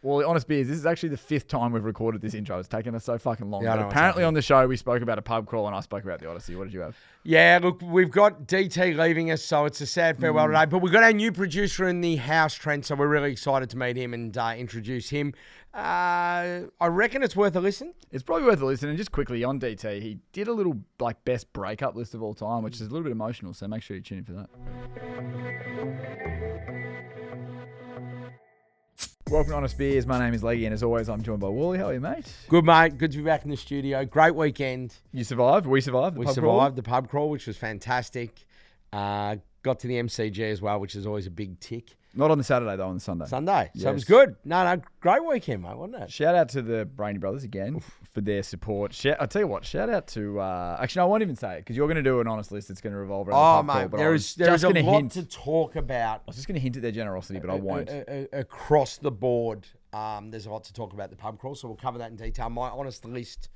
Well, honest beers, this is actually the 5th time we've recorded this intro. It's taken us so fucking long. Yeah, But apparently on the show, we spoke about a pub crawl and I spoke about the Odyssey. What did you have? Yeah, look, we've got DT leaving us, so it's a sad farewell today. But we've got our new producer in the house, Trent, so we're really excited to meet him and introduce him. I reckon it's worth a listen. It's probably worth a listen. And just quickly on DT, he did a little best breakup list of all time, which is a little bit emotional. So make sure you tune in for that. Welcome to Honest Beers. My name is Leggy, and as always, I'm joined by Walley. How are you, mate? Good, mate. Good to be back in the studio. Great weekend. You survived. We survived. We survived the pub crawl, which was fantastic. Got to the MCG as well, which is always a big tick. Not on the Saturday, though, on the Sunday. So Yes. it was good. No, great weekend, mate, wasn't it? Shout out to the Brainy brothers again for their support. I'll tell you what, shout out to... actually, no, I won't even say it because you're going to do an honest list that's going to revolve around the pub crawl, there is a lot to talk about. I was just going to hint at their generosity, but I won't. Across the board, there's a lot to talk about the pub crawl, so we'll cover that in detail. My honest list,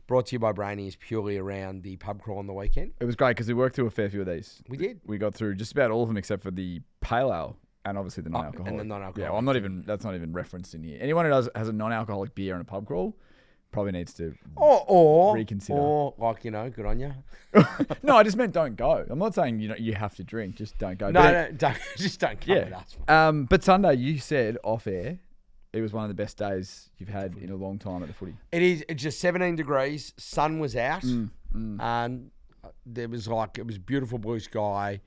brought to you by Brainy, is purely around the pub crawl on the weekend. It was great because we worked through a fair few of these. We did. We got through just about all of them except for the pale ale. And obviously the non-alcoholic. And the non-alcoholic. Yeah, well, that's not even referenced in here. Anyone who has a non-alcoholic beer in a pub crawl probably needs to reconsider. Or, like, good on you. No, I just meant don't go. I'm not saying you have to drink. Just don't go. Just don't come with us. But Sunday, you said off air, it was one of the best days you've had in a long time at the footy. It is. It's just 17 degrees. Sun was out. And it was beautiful blue sky.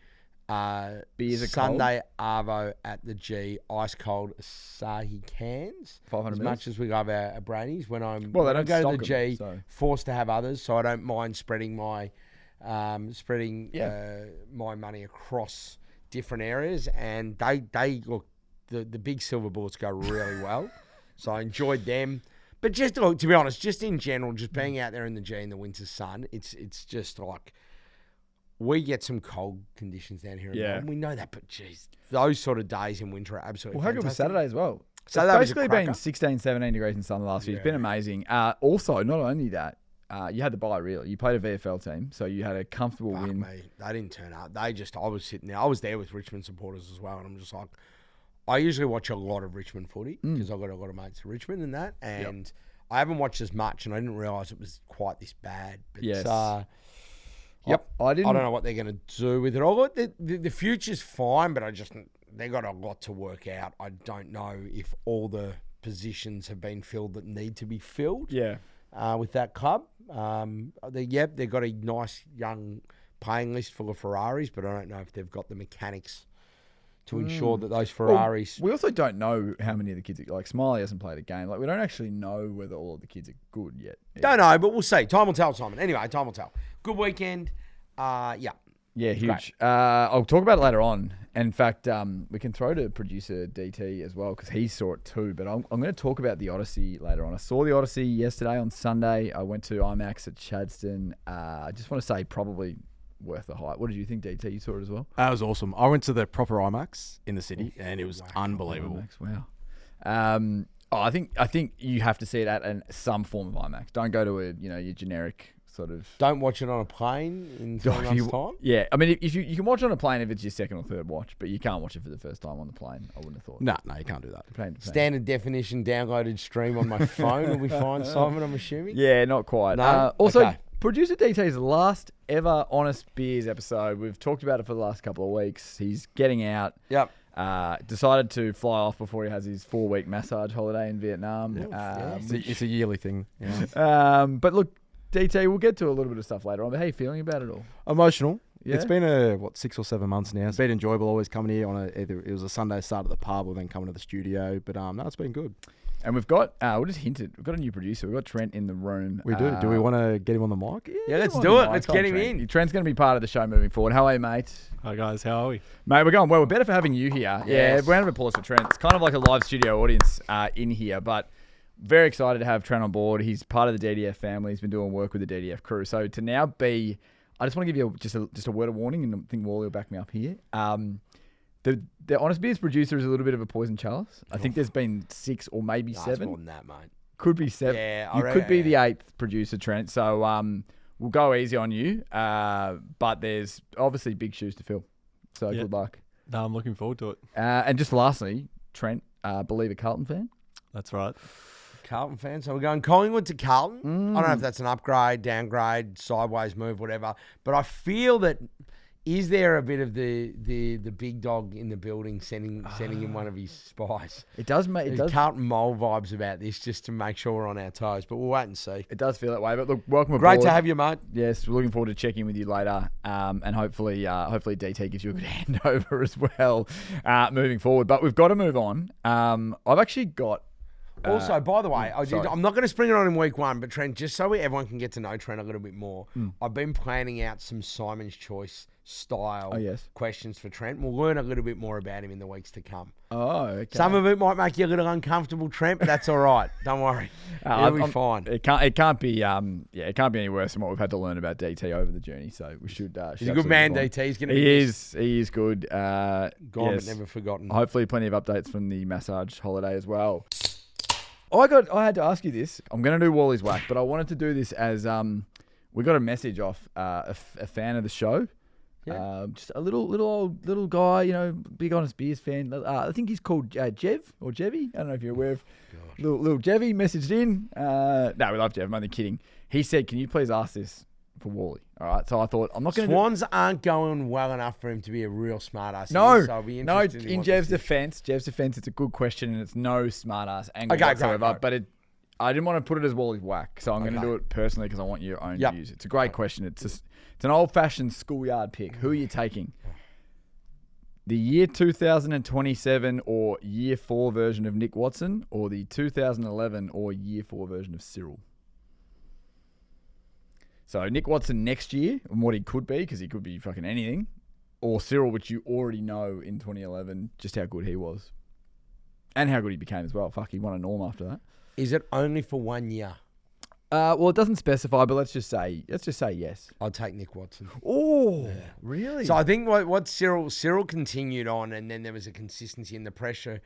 Beers are Sunday cold. Arvo at the G, ice cold Asahi cans. 500 as mils. Much as we love our Brainies, when I don't go to the stock G, them, so. Forced to have others, so I don't mind spreading my my money across different areas. And they look, the big silver bullets go really well, so I enjoyed them. But just look, to be honest, just in general, just being out there in the G in the winter sun, it's just like. We get some cold conditions down here. Yeah. And we know that, but geez, those sort of days in winter are absolutely Well, how good was Saturday as well? Saturday It's basically been 16, 17 degrees in sun the last few. It's been amazing. Also, not only that, you had the bye reel. You played a VFL team, so you had a comfortable win. Me. They didn't turn up. I was sitting there. I was there with Richmond supporters as well, and I'm just like, I usually watch a lot of Richmond footy because I've got a lot of mates in Richmond and that, and I haven't watched as much, and I didn't realise it was quite this bad. But yes. I don't know what they're going to do with it all. The future's fine, but they got a lot to work out. I don't know if all the positions have been filled that need to be filled. Yeah. With that club, they've got a nice young playing list full of Ferraris, but I don't know if they've got the mechanics to ensure that those Ferraris. Well, we also don't know how many of the kids like Smiley hasn't played a game. Like we don't actually know whether all of the kids are good yet. Don't know, but we'll see. Time will tell, Simon. Anyway, time will tell. Good weekend. Yeah, huge. I'll talk about it later on. In fact, we can throw to producer DT as well because he saw it too. But I'm going to talk about the Odyssey later on. I saw the Odyssey yesterday on Sunday. I went to IMAX at Chadstone. I just want to say probably worth the hype. What did you think, DT? You saw it as well? That was awesome. I went to the proper IMAX in the city, and it was unbelievable. IMAX, wow. I think you have to see it at some form of IMAX. Don't go to your generic sort of. Don't watch it on a plane in 3 months' time. Yeah, I mean, if you can watch it on a plane if it's your second or third watch, but you can't watch it for the first time on the plane. I wouldn't have thought. No, you can't do that. Standard definition downloaded stream on my phone will be fine, Simon. I'm assuming. Yeah, not quite. No. Also, okay. Producer DT's last ever Honest Beers episode. We've talked about it for the last couple of weeks. He's getting out. Yep. Decided to fly off before he has his 4-week massage holiday in Vietnam. It's a yearly thing. Yeah. But look, DT, we'll get to a little bit of stuff later on. But how are you feeling about it all? Emotional. Yeah? It's been 6 or 7 months now. It's been enjoyable always coming here on either it was a Sunday start at the pub or then coming to the studio. But no, it's been good. And we've got, we'll just hint it, we've got a new producer. We've got Trent in the room. We do. Do we want to get him on the mic? Yeah, let's do it. Let's get him in. Trent's going to be part of the show moving forward. How are you, mate? Hi, guys. How are we? Mate, we're going well. We're better for having you here. Yes. Yeah, round of applause for Trent. It's kind of like a live studio audience in here, but very excited to have Trent on board. He's part of the DDF family. He's been doing work with the DDF crew. So to now be, I just want to give you just a word of warning, and I think Wally will back me up here. The Honest Beers producer is a little bit of a poison chalice. I think there's been 6 or maybe 7. It's more than that, mate. Could be 7. Yeah, you could be the 8th producer, Trent. So we'll go easy on you. But there's obviously big shoes to fill. So good luck. No, I'm looking forward to it. And just lastly, Trent, Believer Carlton fan? That's right. Carlton fan. So we're going Collingwood to Carlton. I don't know if that's an upgrade, downgrade, sideways move, whatever. But I feel that is there a bit of the big dog in the building sending in one of his spies? It does make There's Carlton mole vibes about this just to make sure we're on our toes. But we'll wait and see. It does feel that way. But look, welcome aboard. Great to have you, mate. Yes, we're looking forward to checking with you later, and hopefully DT gives you a good handover as well, moving forward. But we've got to move on. I've actually got. Also, by the way, I'm not going to spring it on in week one, but Trent, just so everyone can get to know Trent a little bit more, I've been planning out some Simon's Choice style questions for Trent. We'll learn a little bit more about him in the weeks to come. Oh, okay. Some of it might make you a little uncomfortable, Trent, but that's all right. Don't worry, it'll be fine. It can't be any worse than what we've had to learn about DT over the journey. So we should. He's a good man, DT. He's going to. He is good. Gone but never forgotten. Hopefully, plenty of updates from the massage holiday as well. I had to ask you this. I'm going to do Wally's whack, but I wanted to do this as we got a message off a fan of the show. Yeah. Just a little guy, big honest beers fan. I think he's called Jev or Jevy. I don't know if you're aware of. Little Jevy messaged in. No, we love Jev. I'm only kidding. He said, "Can you please ask this for Wally?" All right. So I thought I'm not going to. Swans aren't going well enough for him to be a real smart ass. No, so I'll be in Jev's defense, it's a good question and it's no smart ass angle whatsoever. Great. But I didn't want to put it as Wally's whack, so I'm going to do it personally because I want your own views. It's a great question. It's an old fashioned schoolyard pick. Who are you taking? The year 2027 or year 4 version of Nick Watson, or the 2011 or year 4 version of Cyril? So Nick Watson next year, and what he could be, because he could be fucking anything, or Cyril, which you already know in 2011, just how good he was. And how good he became as well. Fuck, he won a Norm after that. Is it only for 1 year? Well, it doesn't specify, but let's just say yes. I'll take Nick Watson. Oh, really? So I think what Cyril continued on, and then there was a consistency in the pressure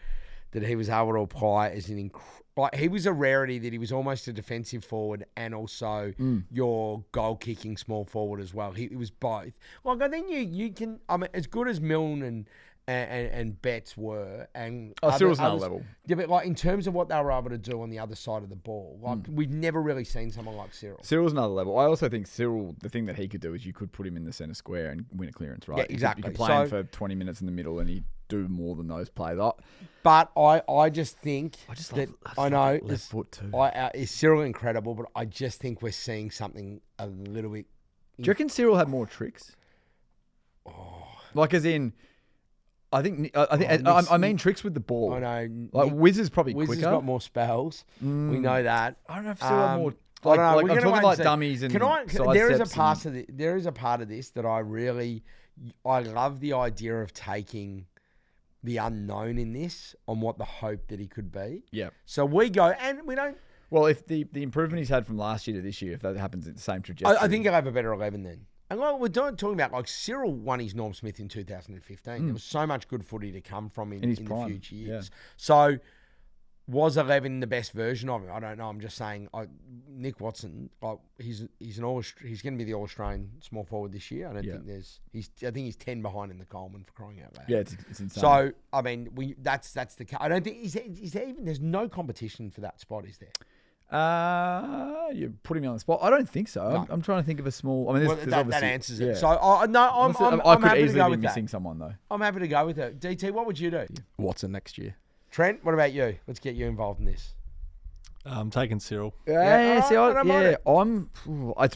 that he was able to apply as he was a rarity that he was almost a defensive forward and also your goal kicking small forward as well. He was both. Like I think you can. I mean, as good as Milne and Betts were, and Cyril's another level. Yeah, but like in terms of what they were able to do on the other side of the ball, like we've never really seen someone like Cyril. Cyril's another level. I also think Cyril, the thing that he could do is you could put him in the centre square and win a clearance, right? Yeah, exactly. You could play him for 20 minutes in the middle and he'd do more than those plays. But I just think I know left foot too. Is Cyril incredible, but I just think we're seeing something a little bit. Do you reckon Cyril had more tricks? Like as in. I mean tricks with the ball. I know. Like Wiz is probably Wiz quicker. has got more spells. We know that. I don't know if Cyril had more. I don't know. I'm talking like dummies and there is a part of this that I love the idea of taking the unknown in this on what the hope that he could be. Yeah. So we go and we don't. Well, if the improvement he's had from last year to this year, if that happens at the same trajectory, I think he'll have a better 11 then. And like we're talking about, like Cyril won his Norm Smith in 2015. There was so much good footy to come from in the future years. Yeah. So was 11 the best version of him? I don't know. I'm just saying, Nick Watson, he's going to be the All Australian small forward this year. I don't think I think he's 10 behind in the Coleman for crying out loud. Yeah, it's insane. So I mean, that's the. I don't think there's no competition for that spot, is there? You're putting me on the spot. I don't think so. No. I'm trying to think of a small. I mean, that answers it. Yeah. So I'm I could happy easily to go be with missing that. someone though. I'm happy to go with it. DT, what would you do? Watson next year. Trent, what about you? Let's get you involved in this. I'm taking Cyril. It's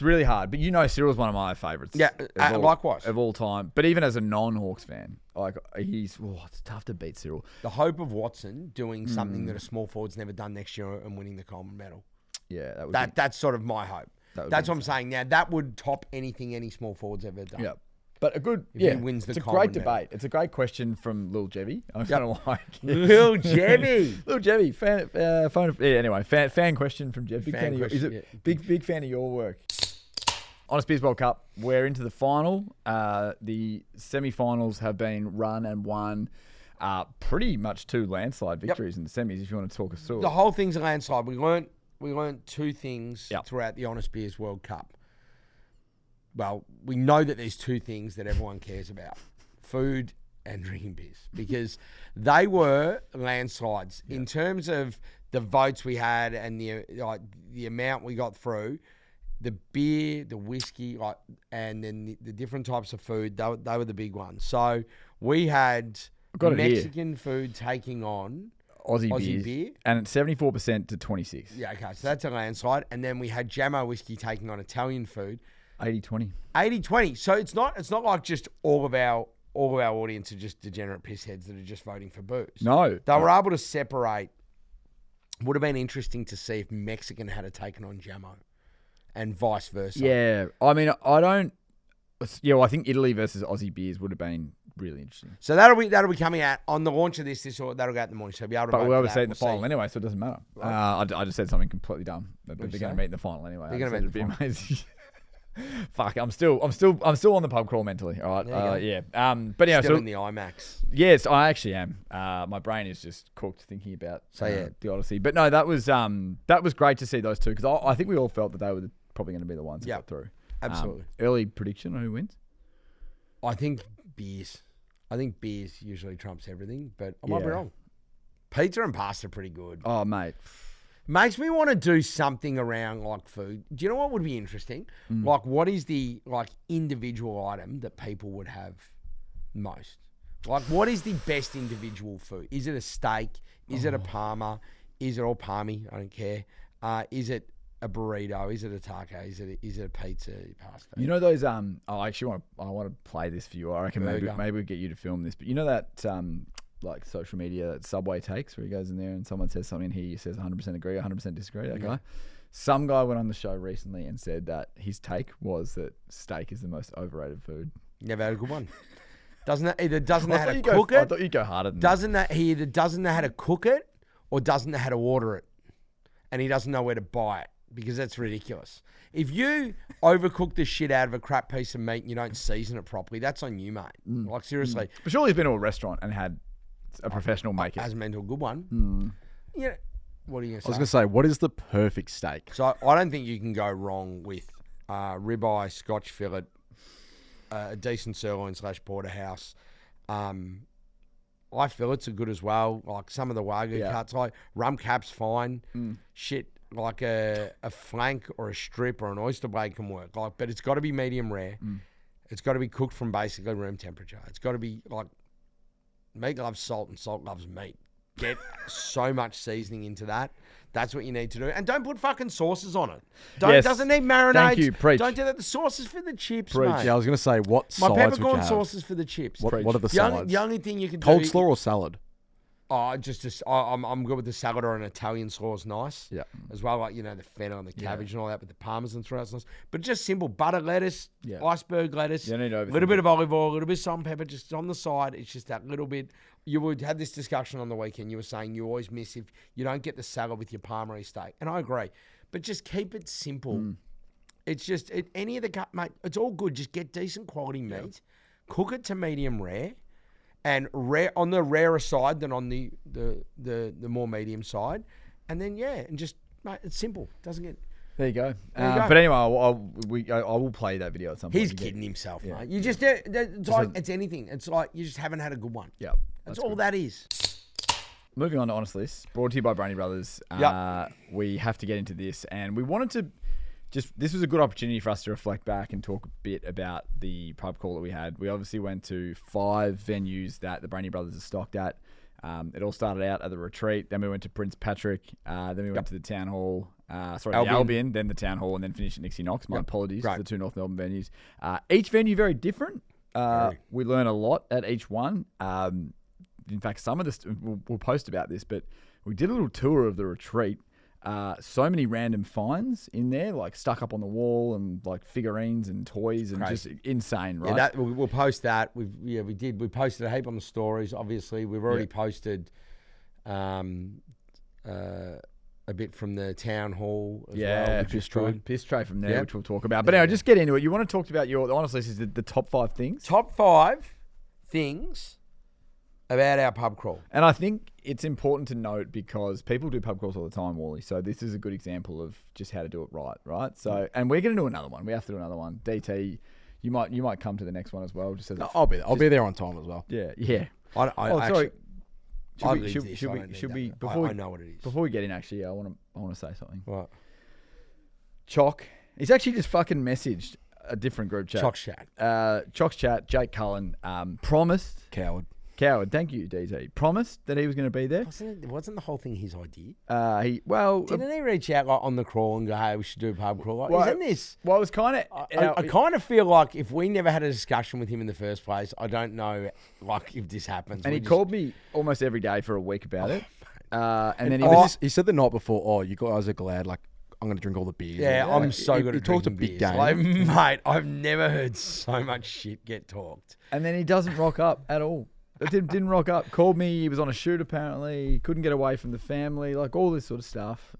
really hard, but Cyril's one of my favourites. Yeah, likewise of all time. But even as a non-Hawks fan, it's tough to beat Cyril. The hope of Watson doing something that a small forward's never done next year and winning the Coleman medal. Yeah, that's sort of my hope. That's what I'm saying. Now that would top anything any small forward's ever done. Yeah. But he wins the great debate. It's a great question from Lil Jevy. I kind of like it. Lil Jevy. Lil Jevy. Fan question from Jev. Big fan of your work. Honest Beers World Cup. We're into the final. The semi-finals have been run and won. Pretty much 2 landslide victories in the semis. If you want to talk us through the whole thing's a landslide. We learned 2 things throughout the Honest Beers World Cup. Well, we know that there's 2 things that everyone cares about: food and drinking beers, because they were landslides in terms of the votes we had and the amount we got through, the beer, the whiskey, and then the different types of food, they were the big ones. So we had Mexican food taking on Aussie beer, and it's 74% to 26. Yeah, okay, so that's a landslide. And then we had Jamo whiskey taking on Italian food. 80-20. 80-20. So it's not like just all of our audience are just degenerate pissheads that are just voting for booze. No. They were able to separate. Would have been interesting to see if Mexican had taken on Jamo and vice versa. Yeah. I mean, I think Italy versus Aussie beers would have been really interesting. So that'll be coming out on the launch of this that'll go out in the morning. So be able to. But vote we'll for have that. to say it in the final anyway, so it doesn't matter. Right. I just said something completely dumb. But they're going to meet in the final anyway. They're going to meet in the final. Amazing. Fuck, I'm still on the pub crawl mentally. All right, yeah. But yeah, Still so in the IMAX. yes, I actually am. My brain is just cooked thinking about the Odyssey. But no, that was great to see those two because I think we all felt that they were probably going to be the ones that got through. Absolutely. Early prediction on who wins? I think beers. I think beers usually trumps everything, but I might be wrong. Pizza and pasta are pretty good. Oh, mate. Makes me want to do something around like food. Do you know what would be interesting? Like, what is the individual item that people would have most? Like, what is the best individual food? Is it a steak? Is it a parma? Is it all palmy? I don't care. Is it a burrito? Is it a taco? Is it a pizza pasta? You know those I want to play this for you. I reckon maybe we'll get you to film this. But you know that like social media that Subway takes where he goes in there and someone says something, he says 100% agree, 100% disagree, that guy. Some guy went on the show recently and said that his take was that steak is the most overrated food. Never had a good one. Doesn't know how to cook I it. thought you'd go harder than that. He either doesn't know how to cook it or doesn't know how to order it. And he doesn't know where to buy it because that's ridiculous. If you overcook the shit out of a crap piece of meat and you don't season it properly, that's on you, mate. Like, seriously. But surely he's been to a restaurant and had a professional make it. Hasn't been to a good one. Yeah. What are you going to say? I was going to say, what is the perfect steak? So I don't think you can go wrong with ribeye, Scotch fillet, a decent sirloin / porterhouse. Fillets are good as well. Like some of the Wagyu cuts, like rum cap's fine. Shit, like a flank or a strip or an oyster blade can work. Like, but it's got to be medium rare. It's got to be cooked from basically room temperature. It's got to be like meat loves salt and salt loves meat. Get so much seasoning into that. That's what you need to do. And don't put fucking sauces on it. Doesn't need marinades. Thank you. Preach. Don't do that. The sauce is for the chips, Preach. mate. Yeah, I was going to say, what My sides would you peppercorn have? sauce is for the chips. What are the The sides? only thing you can do... Cold slaw or salad? I'm good with the salad or an Italian slaw is nice. Yeah. As well, like, the feta and the cabbage and all that, but the parmesan throughout nice. But just simple butter lettuce, iceberg lettuce, You don't need to a overthink little bit of olive oil, a little bit of salt and pepper just on the side. It's just that little bit. You would have this discussion on the weekend. You were saying you always miss if you don't get the salad with your parmesan steak. And I agree. But just keep it simple. It's just, any of the cut, mate, it's all good. Just get decent quality meat. Cook it to medium rare. And rare on the rarer side than on the more medium side, and then and just mate, it's simple. Doesn't get. There you go. There you go. But anyway, I will play that video at some point. He's kidding himself, mate. You just it's anything. It's like you just haven't had a good one. Yeah, that's all that is. Moving on to Honest List, brought to you by Brainy Brothers. We have to get into this, and we wanted to. This was a good opportunity for us to reflect back and talk a bit about the pub crawl that we had. We obviously went to 5 venues that the Brainy Brothers are stocked at. It all started out at the retreat. Then we went to Prince Patrick. Then we went to the Town Hall. The Albion, then the Town Hall, and then finished at Nixie Knox. My apologies to the 2 North Melbourne venues. Each venue very different. We learn a lot at each one. In fact, some of this, we'll post about this, but we did a little tour of the retreat. So many random finds in there, like stuck up on the wall and like figurines and toys and just insane, right? Yeah, we'll post that. We did. We posted a heap on the stories. Obviously, we've already posted a bit from the Town Hall as well. Piss tray from there, which we'll talk about. But anyway, just get into it. You want to talk about honestly, this is the top 5 things. Top 5 things about our pub crawl. And I think it's important to note because people do pub crawls all the time, Wally. So this is a good example of just how to do it right? So, and we're going to do another one. We have to do another one. DT, you might come to the next one as well. Just as I'll be there on time as well. Yeah. Sorry. I we? live Should, this, should I we? don't need Should that. we? I know what it is. Before we get in, actually, I want to say something. What? Chalk. He's actually just fucking messaged a different group chat. Chalk's chat. Chalk's chat. Jake Cullen promised. Coward. Thank you, DZ. Promised that he was going to be there. Wasn't the whole thing his idea? Didn't Didn't he reach out like, on the crawl and go, "Hey, we should do a pub crawl"? Like, Well, isn't this? Well, it was kind of. I kind of feel like if we never had a discussion with him in the first place, I don't know, like if this happens. And he called me almost every day for a week about it. And then He said the night before, "Oh, you guys are glad. Like, I'm going to drink all the beers." Yeah, Like, I'm so good he at talked a drinking big beers. game. Like, mate, I've never heard so much shit get talked. And then he doesn't rock up at all. It didn't rock up. Called me. He was on a shoot apparently. Couldn't get away from the family. Like all this sort of stuff.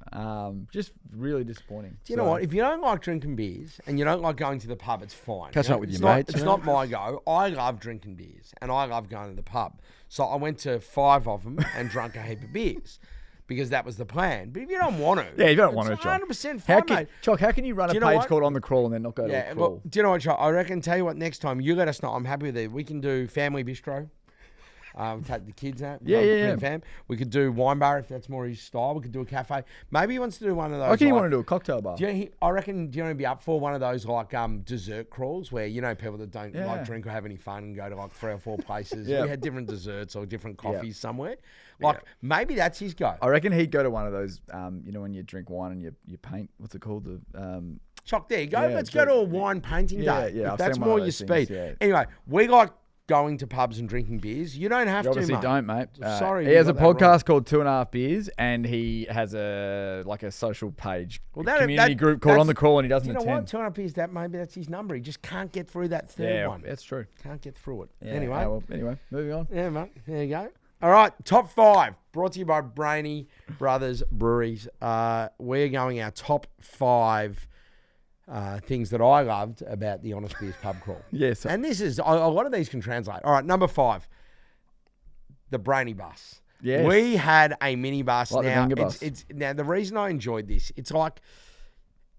Just really disappointing. Do you know what? If you don't like drinking beers and you don't like going to the pub, it's fine. Catching You know, up with it's your not- mates, It's you know? not my go. I love drinking beers and I love going to the pub. So I went to 5 of them and drank a heap of beers because that was the plan. But if you don't want to, Yeah, you don't want to, it's Chalk. 100% How fine, can, mate. Chalk, how can you run Do a you know page what? called On the Crawl and then not go to Yeah, a crawl? look, do you know what, Chalk? I reckon, tell you what, next time you let us know. I'm happy with it. We can do family bistro. Take the kids out. Yeah. Fam. We could do wine bar if that's more his style. We could do a cafe. Maybe he wants to do one of those. I reckon you like- want to do a cocktail bar. Do you know, I reckon, do you want to be up for one of those like dessert crawls where, you know, people that don't Yeah. like drink or have any fun and go to like 3 or 4 places. Yeah. We had different desserts or different coffees somewhere. Like maybe that's his go. I reckon he'd go to one of those, you know, when you drink wine and you paint, what's it called? The Chalk, there you go. Yeah, Let's go to but- a wine painting Yeah, day. yeah, If I've that's seen one more of your those things, speed. yeah. Anyway, we like going to pubs and drinking beers. You don't have You to, obviously mate. don't, mate. Sorry, he you has a got that podcast wrong. called 2.5 Beers, and he has a social page, community that- group called that's- On the Crawl, and he Do doesn't you know attend. what? 2.5 beers, that maybe that's his number. He just can't get through that third Yeah, one. that's true. Can't get through it. Yeah, Anyway. anyway, moving on. Yeah, mate. There you go. All right, top 5 brought to you by Brainy Brothers Breweries. We're going our top 5 things that I loved about the Honest Beers pub crawl. Yes. And this is, a lot of these can translate. All right, number 5, the Brainy bus. Yes. We had a mini bus. Like the now, Venga bus. now, the reason I enjoyed this, it's like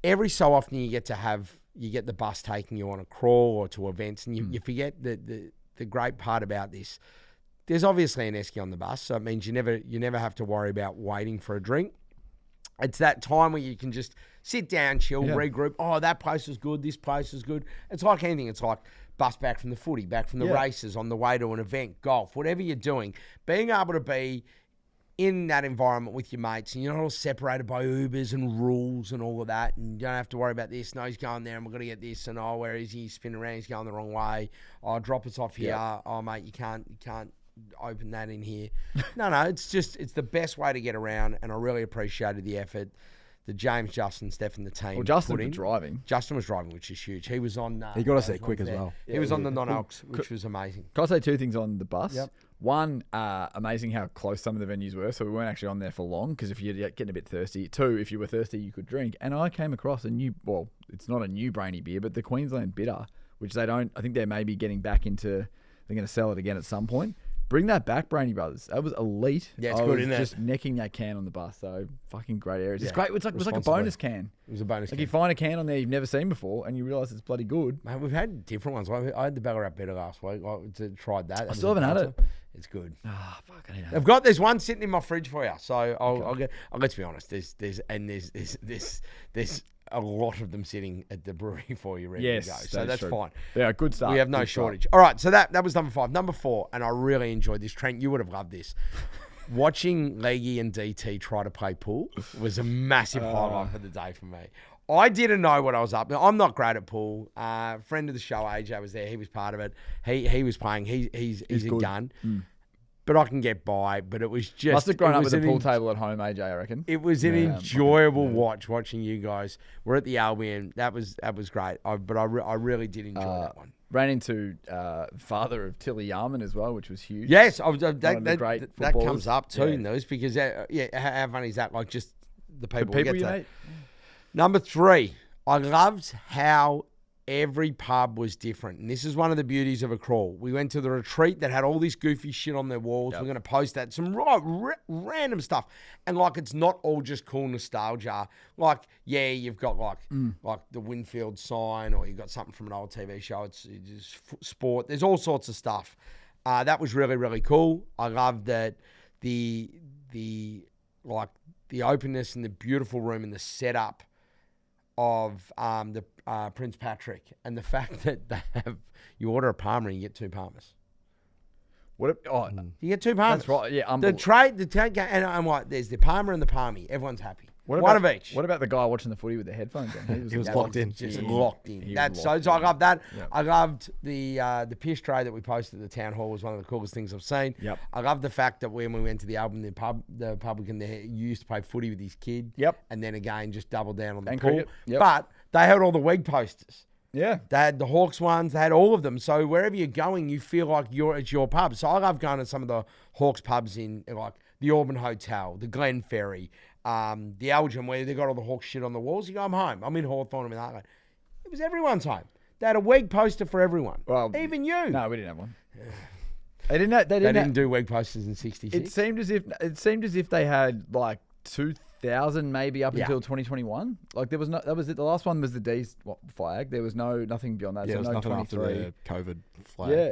every so often you get the bus taking you on a crawl or to events, and you forget the great part about this. There's obviously an esky on the bus, so it means you never have to worry about waiting for a drink. It's that time where you can just sit down, chill, regroup. Oh, that place was good. This place was good. It's like anything. It's like bus back from the footy, back from the races, on the way to an event, golf, whatever you're doing. Being able to be in that environment with your mates, and you're not all separated by Ubers and rules and all of that, and you don't have to worry about this. No, he's going there, and we're going to get this, and oh, where is he? He's spinning around. He's going the wrong way. Oh, drop us off here. Oh, mate, you can't open that in here. No, it's the best way to get around, and I really appreciated the effort that James, Justin, Steph, and the team Well, Justin put was in. driving. Justin was driving, which is huge. He was on. He got us those there quick ones as well. He was on the non-alcs, which was amazing. Can I say 2 things on the bus? Yep. One, amazing how close some of the venues were. So we weren't actually on there for long because if you're getting a bit thirsty. 2, if you were thirsty, you could drink. And I came across it's not a new Brainy beer, but the Queensland Bitter, which I think they're maybe getting back into, they're going to sell it again at some point. Bring that back, Brainy Brothers. That was elite. Yeah, it's I good, was isn't it? just necking that can on the bus. So fucking great areas. It's Yeah, great. It was like a responsibly. bonus can. It was a bonus. Like Game. you find a can on there you've never seen before and you realise it's bloody good. Mate, we've had different ones. I had the Ballarat Bitter last week. I tried that. I still haven't had it. It's good. Ah, fuck, I need I've got there's one sitting in my fridge for you. So I'll get. Let's be honest. There's a lot of them sitting at the brewery for you ready to go. So that's true. fine. Yeah, good start. We have no Good start. shortage. All right, so that was number 5. Number 4, and I really enjoyed this. Trent, you would have loved this. Watching Leggy and DT try to play pool was a massive highlight for the day for me. I didn't know what I was up to. I'm not great at pool. Friend of the show, AJ, was there. He was part of it. He was playing. He's a good. gun. But I can get by. But it was just... Must have grown it up was with a an pool table at home, AJ, I reckon. It was an enjoyable watching you guys. We're at the Albion. That was great. I really did enjoy that one. Ran into father of Tilly Yarman as well, which was huge. Yes, One of the great that footballers. comes up too Yeah. in those because how funny is that? Like just the people, we People get you to. hate. Number 3, I loved how every pub was different, and this is one of the beauties of a crawl. We went to the retreat that had all this goofy shit on their walls. We're going to post that some random stuff, and like it's not all just cool nostalgia. Like you've got like the Winfield sign, or you've got something from an old TV show. It's just sport. There's all sorts of stuff. That was really really cool. I loved that the openness and the beautiful room and the setup of the Prince Patrick, and the fact that you order a Palmer and you get 2 Palmers. You get 2 Palmers. That's right. Yeah, the trade, and I'm like, there's the Palmer and the Palmy. Everyone's happy. One of each. What about the guy watching the footy with the headphones on? He was locked in. Just locked in. He That's was so. locked So I in. love that. Yep. I loved the piss tray that we posted at the town hall. Was one of the coolest things I've seen. Yep. I love the fact that when we went to the album, the publican there used to play footy with his kid. Yep. And then again, just doubled down on the And pool. cricket. Yep. But they had all the WEG posters. Yeah. They had the Hawks ones. They had all of them. So wherever you're going, you feel like it's your pub. So I love going to some of the Hawks pubs in like the Auburn Hotel, the Glen Ferry, the Elgin, where they got all the Hawks shit on the walls. You go, I'm home. I'm in Hawthorne. I'm in Heartland. It was everyone's home. They had a WEG poster for everyone. Well, even you. No, we didn't have one. They They didn't didn't do WEG posters in '66. It seemed as if they had like 2,000 maybe up Yeah. until 2021. Like there was no. That was it. The last one was the D flag. There was nothing beyond that. Yeah, so it was no nothing after 23. the COVID flag. Yeah.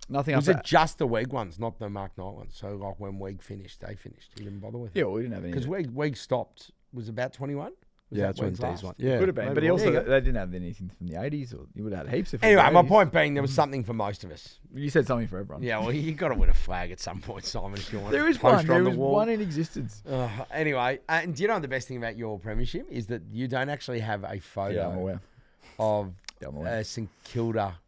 Nothing Was after. it just the WEG ones, not the Mark Knight ones? So like when WEG finished, they finished. You didn't bother with it. Yeah, well, we didn't have any. Because WEG stopped, was about 21? Yeah, that's when WEG's D's last? one. Yeah, Could have been, maybe but it was. also There you they didn't have anything from the 80s, or you would have had heaps of. Anyway, my 80s. point being, there was something for most of us. You said something for everyone. Yeah, well, you got to win a flag at some point, Simon, if you want. There a is poster one. There on the is wall. one in existence. Anyway, and do you know the best thing about your premiership is that you don't actually have a Yeah, I'm photo aware. of Yeah, I'm aware. St Kilda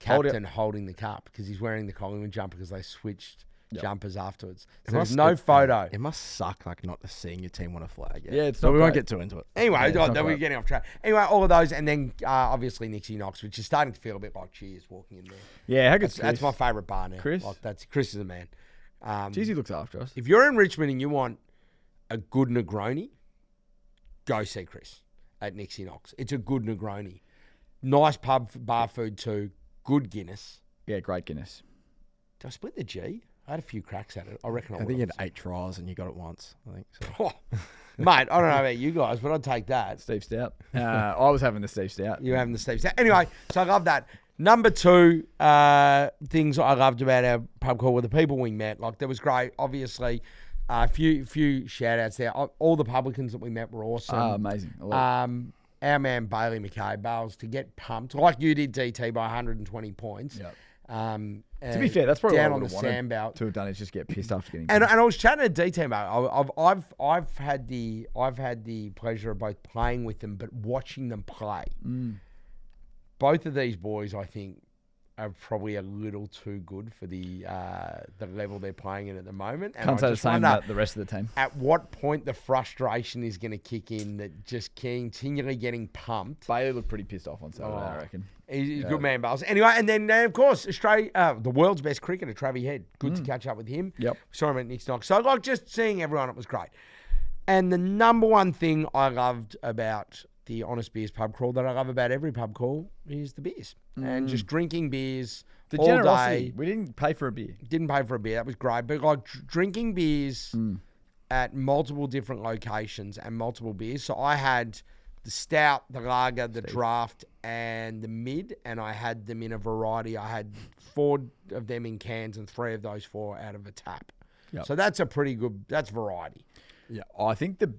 Hold it. captain holding the cup because he's wearing the Collingwood jumper because they switched jumpers afterwards. It So there's must- no it- photo. It must suck like not seeing your team on a flag. Yeah, it's so not we won't great. get too into it. Anyway, it's not we're great. getting off track. Anyway, all of those, and then obviously Nixie Knox, which is starting to feel a bit like Cheers walking in there. Yeah, how good's That's my Chris? favourite bar now. Chris? Like Chris is a man. Jeez, he looks after us. If you're in Richmond and you want a good Negroni, go see Chris at Nixie Knox. It's a good Negroni. Nice pub bar food too. Good Guinness. Yeah, great Guinness. Did I split the G? I had a few cracks at it. I reckon I I think would you had 8 tries and you got it once. I think so. have. Mate, I don't know about you guys, but I'd take that. Steve Stout. I was having the Steve Stout. You having the Steve Stout. Anyway, so I love that. Number 2 things I loved about our pub call were the people we met. Like, that was great. Obviously, a few shout-outs there. All the publicans that we met were awesome. Amazing. I love it. Our man Bailey McKay, Bales, to get pumped, like you did, DT, by 120 points. Yep. To To be fair, that's probably down what I on the would have wanted sandbelt. to have done is just get pissed after getting. And I was chatting to DT about it. I've had the pleasure of both playing with them, but watching them play. Both of these boys, I think, are probably a little too good for the level they're playing in at the moment. And Can't I say the just same wonder about the rest of the team. at what point the frustration is going to kick in, that just continually getting pumped. Bailey looked pretty pissed off on Saturday, I reckon. He's a good man, Bales. Anyway, and then, of course, Australia, the world's best cricketer, Travie Head. Good to catch up with him. Yep. Saw him at Nick's Knock. So, like, just seeing everyone, it was great. And the number one thing I loved about the Honest Beers pub crawl, that I love about every pub crawl, is the beers. And just drinking beers The all generosity. day. We didn't pay for a beer. Didn't pay for a beer. That was great. But, like, drinking beers at multiple different locations and multiple beers. So, I had the stout, the lager, the draft, and the mid, and I had them in a variety. I had 4 of them in cans and 3 of those 4 out of a tap. Yep. So that's a pretty good. That's variety. Yeah, I think the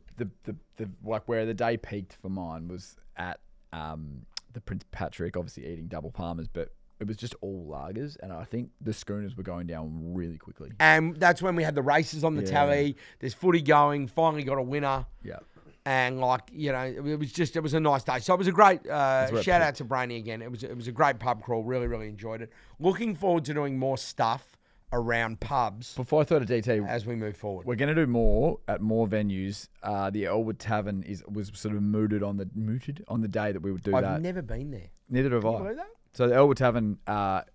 like where the day peaked for mine was at the Prince Patrick, obviously eating double palmers, but it was just all lagers, and I think the schooners were going down really quickly. And that's when we had the races on the tally. There's footy going. Finally got a winner. Yeah. And like, you know, it was a nice day. So it was a great shout out to Brainy again. It was a great pub crawl. Really, really enjoyed it. Looking forward to doing more stuff around pubs Before I throw to DT, as we move forward. we're going to do more at more venues. The Elwood Tavern was sort of mooted on the day that we would do I've that. never been there. Neither have Can you I. believe that? So the Elwood Tavern,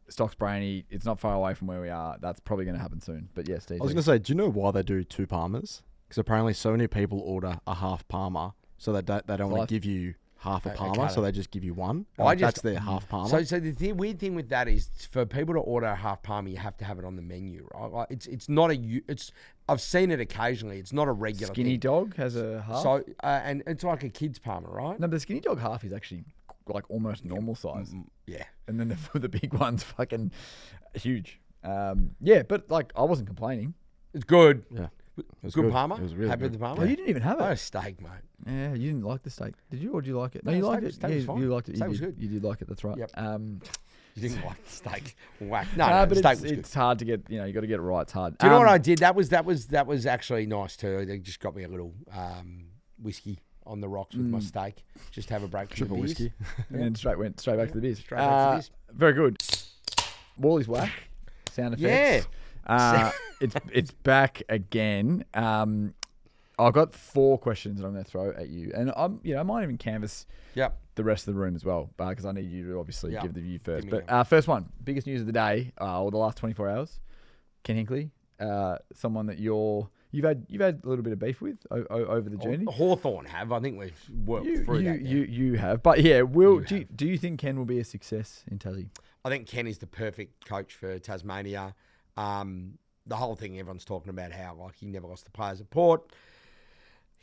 Stocks Brainy, it's not far away from where we are. That's probably going to happen soon. But yes, DT. I was going to say, do you know why they do 2 Palmers? Because apparently so many people order a half Palmer, so they don't want to give you half a Palmer, so they just give you one. That's their half Palmer. So the weird thing with that is, for people to order a half palmer, you have to have it on the menu, right? Like, it's not I've seen it occasionally. It's not a regular Skinny thing. Dog has a half. So and it's like a kid's palmer, right? No, the Skinny Dog half is actually like almost normal size. Yeah. And then the big one's fucking huge. Yeah, but like I wasn't complaining. It's good. Yeah. It was Good good. Palmer. It was really Happy good. with the Palmer. Oh, you didn't even have I had it. a steak, mate. Yeah, you didn't like the steak. Did you, or did you like it? No, No, you steak liked was- it. steak was Yeah, fine. you liked it. Steak You was did. good. You did like it. That's right. Yep. Um, You didn't like the steak. Whack. No, but the steak it's, was good. it's hard to get. You know, you got to get it right. It's hard. Do you know what I did? That was actually nice too. They just got me a little whiskey on the rocks with my steak. Just have a break from Triple the beers. whiskey. And then went straight back to the beers. Straight back to the beers. Very good. Wally's whack. Sound effects. It's back again. I've got 4 questions that I'm going to throw at you, and I might even canvass Yep. the rest of the room as well, because I need you to obviously Yep. give the view first. Give me But first one, biggest news of the day, or the last 24 hours. Ken Hinkley, someone that you've had a little bit of beef with over the journey. Hawthorn have. I think we've worked through that. now. You have, but yeah, do you think Ken will be a success in Tassie? I think Ken is the perfect coach for Tasmania. The whole thing, everyone's talking about how he never lost the players at Port.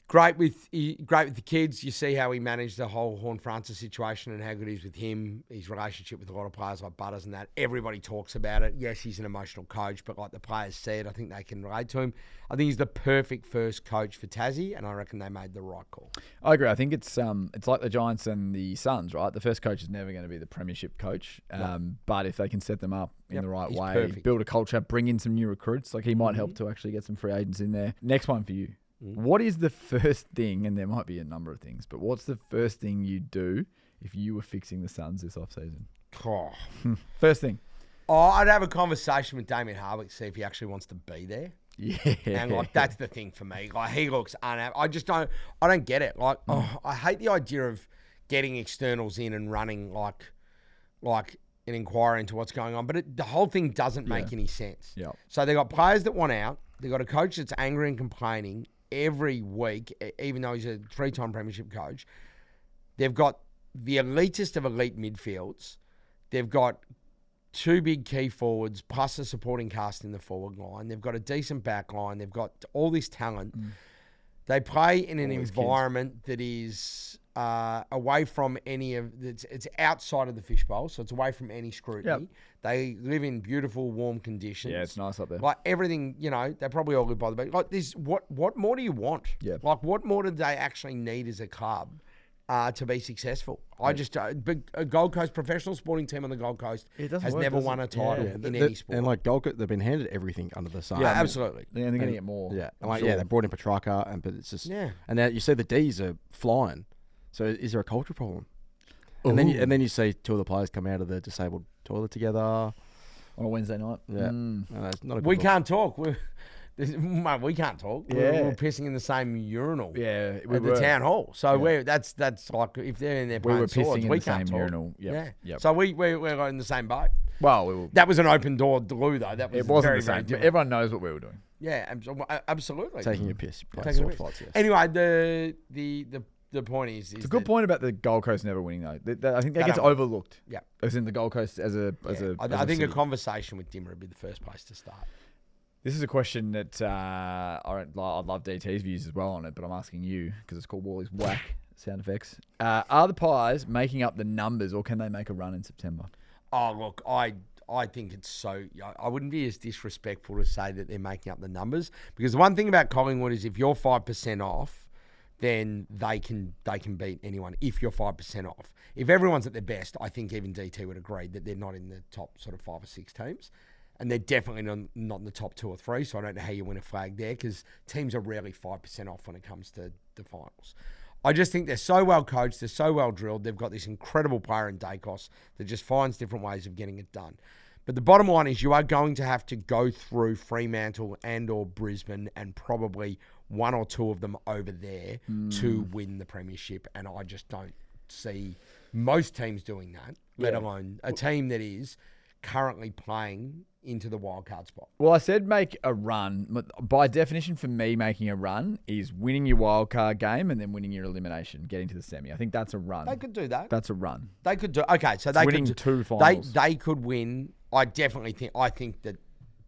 Great with the kids. You see how he managed the whole Horn Francis situation and how good he is with him. His relationship with a lot of players like Butters and that. Everybody talks about it. Yes, he's an emotional coach, but like the players said, I think they can relate to him. I think he's the perfect first coach for Tassie, and I reckon they made the right call. I agree. I think it's like the Giants and the Suns, right? The first coach is never going to be the premiership coach, but if they can set them up in the right he's way, perfect. build a culture, bring in some new recruits, like he might help to actually get some free agents in there. Next one for you. What is the first thing, and there might be a number of things, but what's the first thing you'd do if you were fixing the Suns this offseason? Oh. First thing. I'd have a conversation with Damien Hardwick to see if he actually wants to be there. Yeah. And that's the thing for me. Like he looks unhappy. I don't get it. Like I hate the idea of getting externals in and running like an inquiry into what's going on. But the whole thing doesn't make any sense. Yeah. So they got players that want out. They got a coach that's angry and complaining every week, even though he's a 3-time premiership coach. They've got the elitist of elite midfields. They've got 2 big key forwards plus a supporting cast in the forward line. They've got a decent back line. They've got all this talent. They play in an environment that is away from it's outside of the fishbowl, so it's away from any scrutiny. Yep. They live in beautiful, warm conditions. Yeah, it's nice up there. Like everything, they probably all live by the beach. Like this, what more do you want? Yeah. Like what more do they actually need as a club to be successful? I just, but a Gold Coast professional sporting team on the Gold Coast It doesn't has work, never does won it? a title Yeah. in any sport. And like Gold Coast, they've been handed everything under the sun. Yeah, absolutely. And they're going to get more. Yeah, I'm like, sure. they brought in Petrarca, but it's just Yeah. And now you see the D's are flying. So is there a culture problem? And then you see 2 of the players come out of the disabled toilet together. On a Wednesday night. Yeah, no, it's not a good We look. can't talk. Mate, we can't talk. Yeah. We're pissing in the same urinal. Yeah, we At were. the town hall. So that's like if they're in there We playing were pissing swords, in we the can't same talk. urinal. Yep. Yeah. Yep. So we're in the same boat. Well, we were. That was an open door glue though. That was It wasn't very, the very same. different. Everyone knows what we were doing. Yeah, absolutely. Taking a piss. Taking a Sword piss. fights, yes. Anyway, the point is It's a good point about the Gold Coast never winning though. I think that They gets don't. overlooked. Yeah. As in the Gold Coast as a I think a city. conversation with Dimmer would be the first place to start. This is a question that I'd love DT's views as well on it, but I'm asking you because it's called Wally's Whack sound effects. Are the Pies making up the numbers, or can they make a run in September? Oh, look, I think it's so... I wouldn't be as disrespectful to say that they're making up the numbers, because the one thing about Collingwood is if you're 5% off, then they can beat anyone if you're 5% off. If everyone's at their best, I think even DT would agree that they're not in the top sort of 5 or 6 teams. And they're definitely not in the top 2 or 3, so I don't know how you win a flag there, because teams are rarely 5% off when it comes to the finals. I just think they're so well coached, they're so well drilled, they've got this incredible player in Dacos that just finds different ways of getting it done. But the bottom line is you are going to have to go through Fremantle and or Brisbane and probably 1 or 2 of them over there to win the premiership, and I just don't see most teams doing that, let alone a team that is currently playing into the wildcard spot. Well, I said make a run. By definition, for me, making a run is winning your wildcard game and then winning your elimination, getting to the semi. I think that's a run. They could do that. That's a run. They could do. Okay, so they winning could 2 finals. They could win. I think that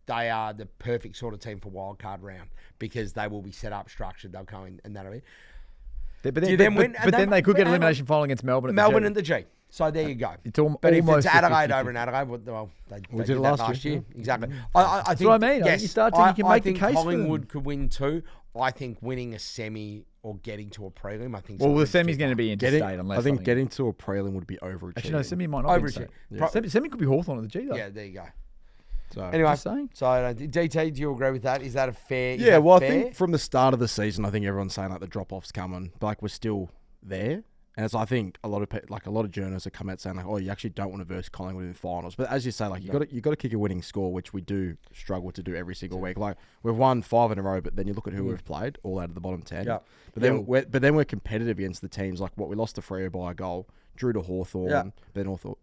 they are the perfect sort of team for wildcard round because they will be set up, structured. They'll go in and that'll be. But Do you then win? then they could get elimination final against Melbourne. Melbourne and the G. So there you go. It's almost But if it's 50-50. Adelaide over in Adelaide, well, they We did did it that last year. Exactly. I think, That's what I mean. I think Yes, you start to- you can make the think case for them. Collingwood could win too. I think winning a semi or getting to a prelim, I think. Well, the something's semi's too going to far. be interstate unless I think something- getting to a prelim would be overachieving. Actually, no, semi might not be Overachieving. interstate. Semi could be Hawthorn at the G though. Yeah, there you go. So, Anyway, Just saying. so DT, do you agree with that? Is that a fair? is yeah, that well, I fair? think from the start of the season, I think everyone's saying like the drop off's coming, but like we're still there. And it's, I think a lot of journalists have come out saying like, oh, you actually don't want to verse Collingwood in finals. But as you say, like you got to kick a winning score, which we do struggle to do every single week. Like we've won 5 in a row, but then you look at who we've played, all out of the bottom 10. Yeah. But then we're competitive against the teams like what we lost to Freo by a goal, drew to Hawthorn, Yeah. then also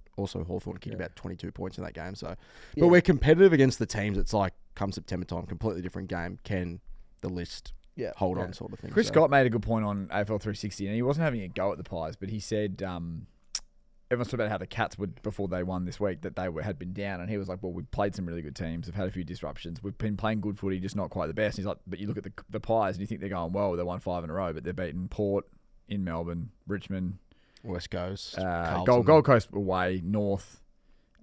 Hawthorn kicked about 22 points in that game. So, but we're competitive against the teams. It's like come September time, completely different game. Can the list hold on sort of thing? Chris Scott made a good point on AFL 360, and he wasn't having a go at the Pies, but he said everyone's talking about how the Cats would before they won this week that had been down, and he was like, "Well, we've played some really good teams. We've had a few disruptions. We've been playing good footy, just not quite the best." And he's like, "But you look at the Pies, and you think they're going well. They won 5 in a row, but they're beaten Port in Melbourne, Richmond, West Coast, Gold Coast away, North."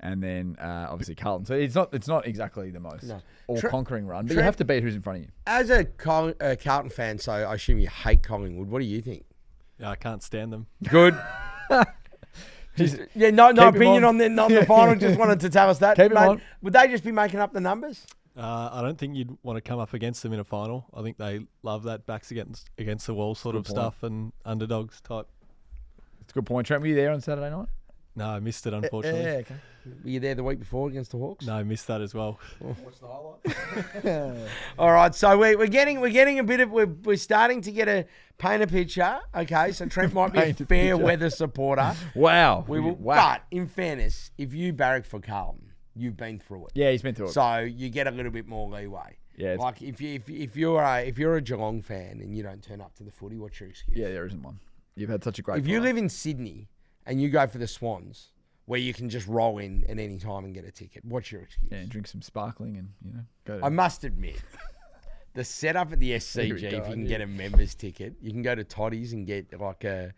And then obviously Carlton. So it's not exactly the most all-conquering run, but you have to beat who's in front of you. As a Carlton fan, so I assume you hate Collingwood. What do you think? Yeah, I can't stand them. Good. No Keep opinion him on the final. Just wanted to tell us that. Keep him Mate, on. would they just be making up the numbers? I don't think you'd want to come up against them in a final. I think they love that backs against the wall sort of stuff and underdogs type. It's a good point. Trent, were you there on Saturday night? No, I missed it, unfortunately. Yeah, okay. Were you there the week before against the Hawks? No, I missed that as well. What's the highlight? All right, so we're getting a bit of we're starting to paint a picture. Okay, so Trent might be a Paint a fair picture. weather supporter. Wow. We will, Wow. but in fairness, if you barrack for Carlton, you've been through it. Yeah, he's been through it. So you get a little bit more leeway. Yeah, like if you're a Geelong fan and you don't turn up to the footy, what's your excuse? Yeah, there isn't one. You've had such a great If you time. live in Sydney and you go for the Swans, where you can just roll in at any time and get a ticket, what's your excuse? Yeah, and drink some sparkling and, go to... I must admit, the setup at the SCG, Here we go, if you can yeah. get a member's ticket, you can go to Toddy's and get like a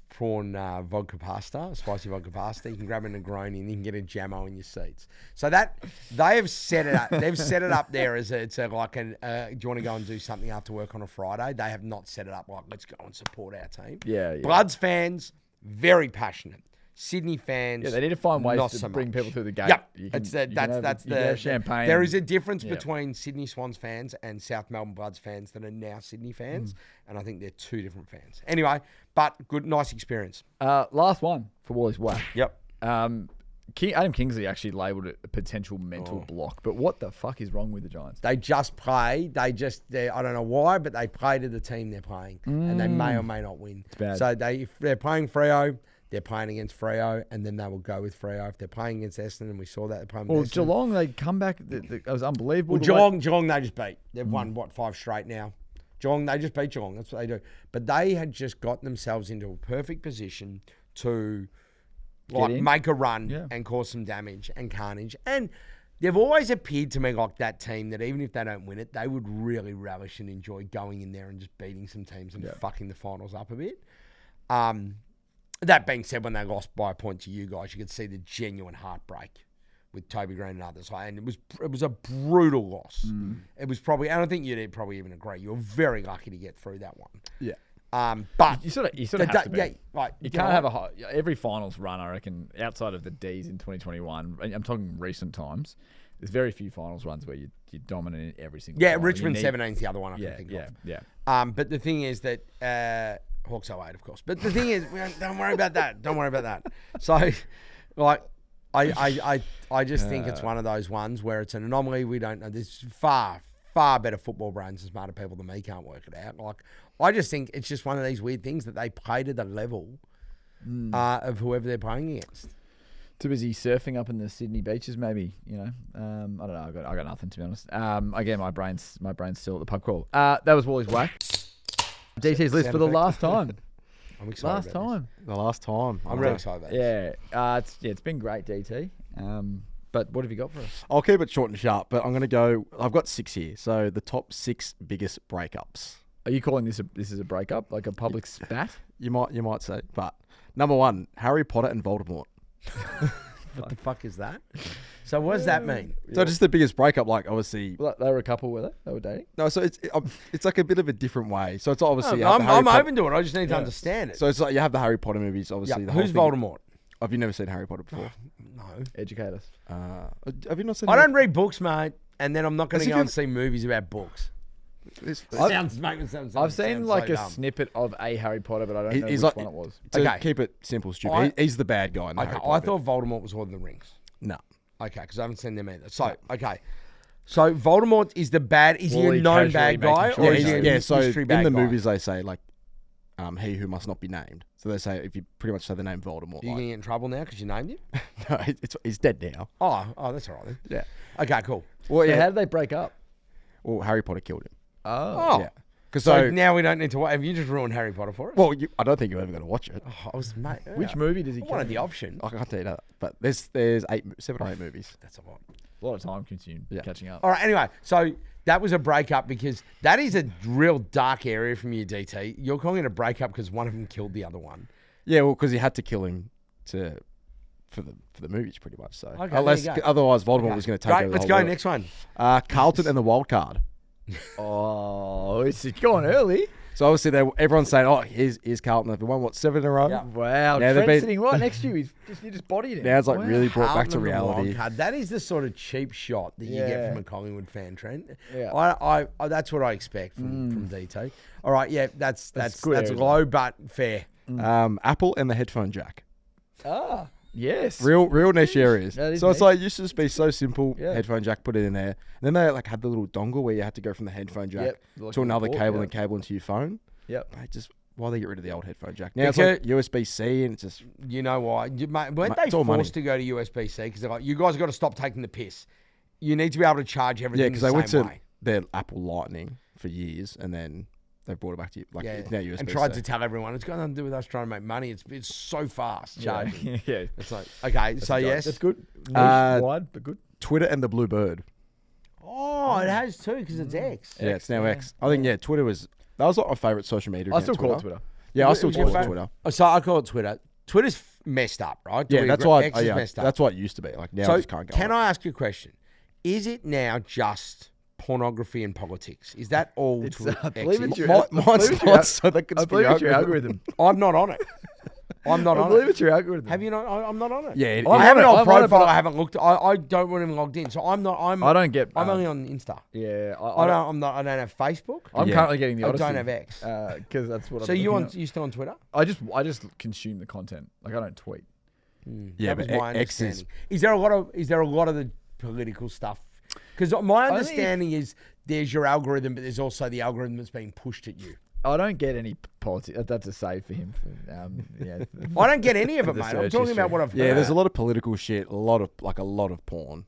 prawn vodka pasta, spicy vodka pasta. You can grab a Negroni and you can get a Jamo in your seats. So that they have set it up. They've set it up there as do you want to go and do something after work on a Friday? They have not set it up like let's go and support our team. Yeah. Bloods fans, very passionate. Sydney fans, Yeah, they need to find ways not to so bring much. people through the gate. Yep, You can- it's you can have- that's you can the have champagne. There is a difference Yeah. between Sydney Swans fans and South Melbourne Bloods fans that are now Sydney fans, and I think they're two different fans. Anyway, but good, nice experience. Last one for Wally's whack. Yep. Adam Kingsley actually labelled it a potential mental block, but what the fuck is wrong with the Giants? They just play. I don't know why, but they play to the team they're playing, and they may or may not win. It's bad. So if they're playing Freo, they're playing against Freo, and then they will go with Freo. If they're playing against Essendon, and we saw that they're playing Well, with Essendon. Geelong, they come back. It was unbelievable. Well, Geelong, they just beat. They've won, 5 straight now. Geelong, they just beat Geelong. That's what they do. But they had just gotten themselves into a perfect position to in. make a run Yeah. and cause some damage and carnage. And they've always appeared to me like that team that even if they don't win it, they would really relish and enjoy going in there and just beating some teams and fucking the finals up a bit. That being said, when they lost by a point to you guys, you could see the genuine heartbreak with Toby Green and others. And it was a brutal loss. It was probably, and I think you'd probably even agree, you were very lucky to get through that one. Yeah. But You sort of have to be. yeah, right. You can't have every finals run, I reckon, outside of the Ds in 2021. I'm talking recent times. There's very few finals runs where you're dominant in every single final. Richmond 17 is the other one I can think of. Yeah. But the thing is that Hawks 08, of course. But the thing is, don't worry about that. Don't worry about that. So, like, I just think it's one of those ones where it's an anomaly. We don't know. There's far better football brains and smarter people than me can't work it out. Like, I just think it's just one of these weird things that they play to the level of whoever they're playing against. Too busy surfing up in the Sydney beaches, maybe. I don't know. I got nothing, to be honest. Again, my brain's still at the pub crawl. That was Wally's whack. DT's list for the last time. I'm excited. The last time. I'm really excited about this. Yeah. It's been great, DT. But what have you got for us? I'll keep it short and sharp, but I'm going to go. I've got 6 here. So the top 6 biggest breakups Are you calling this a breakup, like a public spat? You might say, but number one, Harry Potter and Voldemort. What the fuck is that? So what does that mean? So just the biggest breakup, like obviously. Well, they were a couple, were they? They were dating. No, so it's like a bit of a different way. So it's obviously. I'm open to it. I just need to understand it. So it's like you have the Harry Potter movies, obviously. Yeah, The whole who's thing- Voldemort? Have you never seen Harry Potter before? No. Educate us. Have you not seen? I don't read books, mate. And then I'm not going As to if go and you've- see movies about books. I've seen like a snippet of a Harry Potter, but I don't know He's which like- one it was. To Okay. keep it simple, stupid. He's the bad guy in the Okay, Harry I Potter. thought Voldemort was Lord of the Rings. No. Okay, because I haven't seen them either. So, okay. So Voldemort is the bad. Is he Wally a known casually bad guy, making or sure is he a Yeah, so mystery in bad the guy? movies they say like, he who must not be named. So they say if you pretty much say the name Voldemort, Are you like, going to get in trouble now because you named him? no, he's dead now. Oh, that's all right then. Yeah. Okay, cool. Well, So yeah. how did they break up? Well, Harry Potter killed him. Oh, Yeah. Because so now we don't need to. Have you just ruined Harry Potter for us? well, I don't think you're ever going to watch it. Oh, I was mate. Which movie does he I kill? wanted the him? option. I can't tell you that. But there's 7 or 8 movies. That's a lot. A lot of time consumed Yeah. catching up. All right. Anyway, so that was a breakup because that is a real dark area from you, DT. You're calling it a breakup because one of them killed the other one. Yeah, well, because he had to kill him for the movies, pretty much. So Okay, unless there you go. otherwise Voldemort was going to take Great. over. Let's the go whole world. next one. Carlton and the Wild Card. Oh, it's gone early. So obviously everyone's saying, "Oh, here's Carlton. They've won 7 in a row." Yeah. Wow, Now they've Trent's been- sitting right next to you. You just bodied him. Now it's like Wow. really brought back to Carlton and the reality. Wild Card. That is the sort of cheap shot that you get Yeah. from a Collingwood fan, Trent. Yeah. I that's what I expect from DT. All right, yeah, that's good area. low but fair. Apple and the headphone jack. Ah, yes. Real niche areas. That is So it's niche. like it used to just be so simple. Yeah. Headphone jack, put it in there. And then they like had the little dongle where you had to go from the headphone jack Yep, like to a another port, cable yeah. and cable into your phone. Yep. Mate, just why they get rid of the old headphone jack? Now it's like Because- USB-C and it's just You know why? Weren't they it's all forced money. to go to USB-C? Because they're like, you guys got to stop taking the piss. You need to be able to charge yeah, everything because the they same went to way. their Apple Lightning for years and then they brought it back to you like it's now USB-C. and tried to tell everyone it's got nothing to do with us trying to make money. It's so fast charging. Yeah. yeah. It's like okay, so yes, That's good. Niche, Uh, wide, but good. Twitter and the Blue Bird. Oh, it has too because it's X. Yeah, it's now X. I think Twitter was my favorite social media. I account, still call it Twitter. Yeah, I What still was your call it favourite? Twitter. Oh, so I call it Twitter. Twitter's messed up, right? Do Yeah, we that's agree? why. X is messed up. That's what it used to be. Like now, I So just can't go. can on it. I ask you a question? Is it now just pornography and politics? Is that all? It's, Twitter I X believe is? it's your, Mine's I believe it's your, not, so that could I believe it's your algorithm. I'm not on it. I'm not I on believe it. it's your algorithm. Have you not? I'm not on it. Yeah, I'm I have on an it, old I'm on it, profile. but I haven't looked. I don't want him logged in, so I'm not. I don't get. I'm only on Insta. Yeah, I don't. I'm not. I don't have Facebook. I'm Yeah. currently getting the I Odyssey. don't have X. Because that's what. So I'm you looking on? at. You still on Twitter? I just consume the content. Like I don't tweet. Yeah, That was but my X is understanding. Is there a lot of the political stuff? Because my think understanding is there's your algorithm, but there's also the algorithm that's being pushed at you. I don't get any politics. That's a save for him. Yeah. I don't get any of it, The mate. I'm search talking history. about what I've heard. yeah. There's a lot of political shit. A lot of porn.